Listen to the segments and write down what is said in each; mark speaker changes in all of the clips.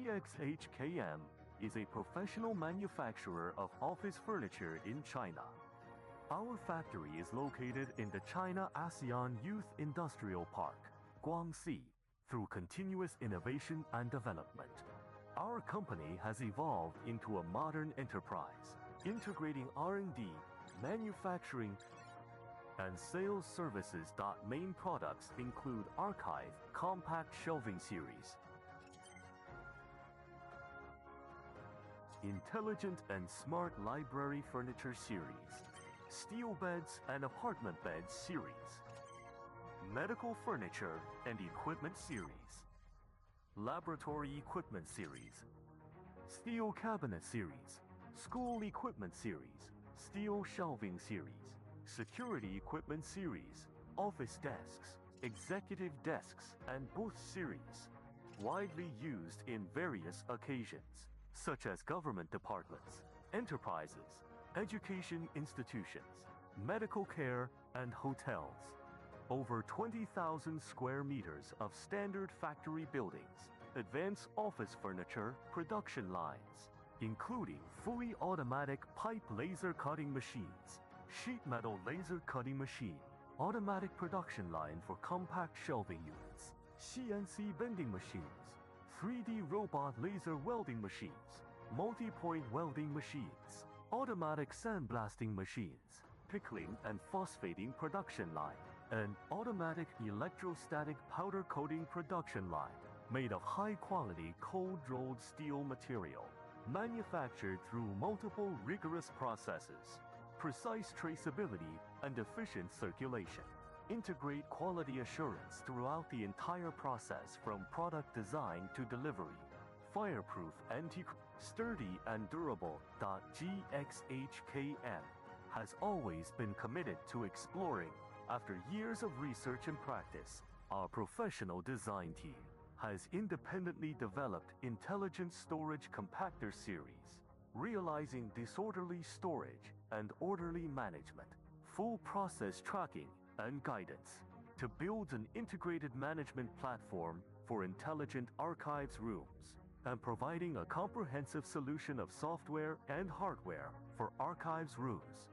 Speaker 1: gxHKM is a professional manufacturer of office furniture in China. Our factory is located in the China ASEAN Youth Industrial Park, Guangxi. Through continuous innovation and development, our company has evolved into a modern enterprise, integrating R&D, manufacturing, and sales services. Main products include Archive Compact Shelving Series, Intelligent and Smart Library Furniture Series, Steel Beds and Apartment Beds Series, Medical Furniture and Equipment Series, Laboratory Equipment Series, Steel Cabinet Series, School Equipment Series, Steel Shelving Series, Security Equipment Series, Office Desks, Executive Desks and Booth Series, widely used in various occasions, such as government departments, enterprises, education institutions, medical care, and hotels. Over 20,000 square meters of standard factory buildings, advanced office furniture production lines, including fully automatic pipe laser cutting machines, sheet metal laser cutting machine, automatic production line for compact shelving units, CNC bending machines, 3D robot laser welding machines, multi-point welding machines, automatic sandblasting machines, pickling and phosphating production line, an automatic electrostatic powder coating production line made of high-quality cold-rolled steel material, manufactured through multiple rigorous processes, precise traceability and efficient circulation. Integrate quality assurance throughout the entire process from product design to delivery. Fireproof, sturdy and durable. gxHKM has always been committed to exploring. After years of research and practice, our professional design team has independently developed Intelligent Storage Compactor Series, realizing disorderly storage and orderly management, full process tracking and guidance, to build an integrated management platform for intelligent archives rooms, and providing a comprehensive solution of software and hardware for archives rooms.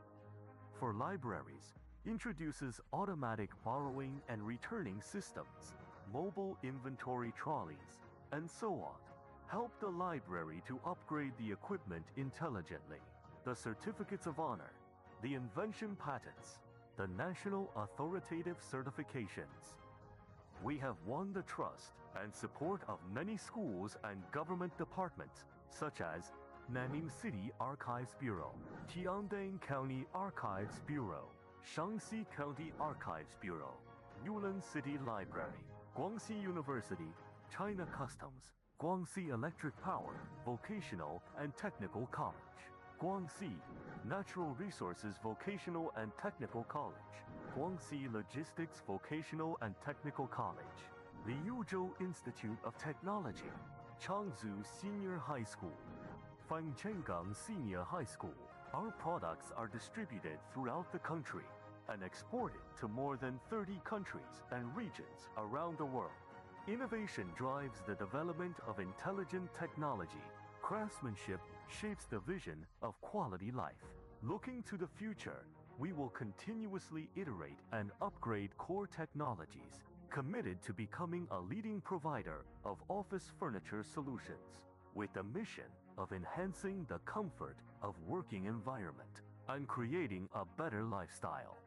Speaker 1: For libraries, introduces automatic borrowing and returning systems, mobile inventory trolleys, and so on. Help the library to upgrade the equipment intelligently. The certificates of honor, the invention patents, the national authoritative certifications. We have won the trust and support of many schools and government departments, such as Nanning City Archives Bureau, Tiandang County Archives Bureau, Shaanxi County Archives Bureau, Yulin City Library, Guangxi University, China Customs, Guangxi Electric Power, Vocational and Technical College, Guangxi Natural Resources Vocational and Technical College, Guangxi Logistics Vocational and Technical College, the Yuzhou Institute of Technology, Changzhou Senior High School, Fangchenggang Senior High School. Our products are distributed throughout the country and exported to more than 30 countries and regions around the world. Innovation drives the development of intelligent technology. Craftsmanship shapes the vision of quality life. Looking to the future, we will continuously iterate and upgrade core technologies, committed to becoming a leading provider of office furniture solutions, with the mission of enhancing the comfort of working environment and creating a better lifestyle.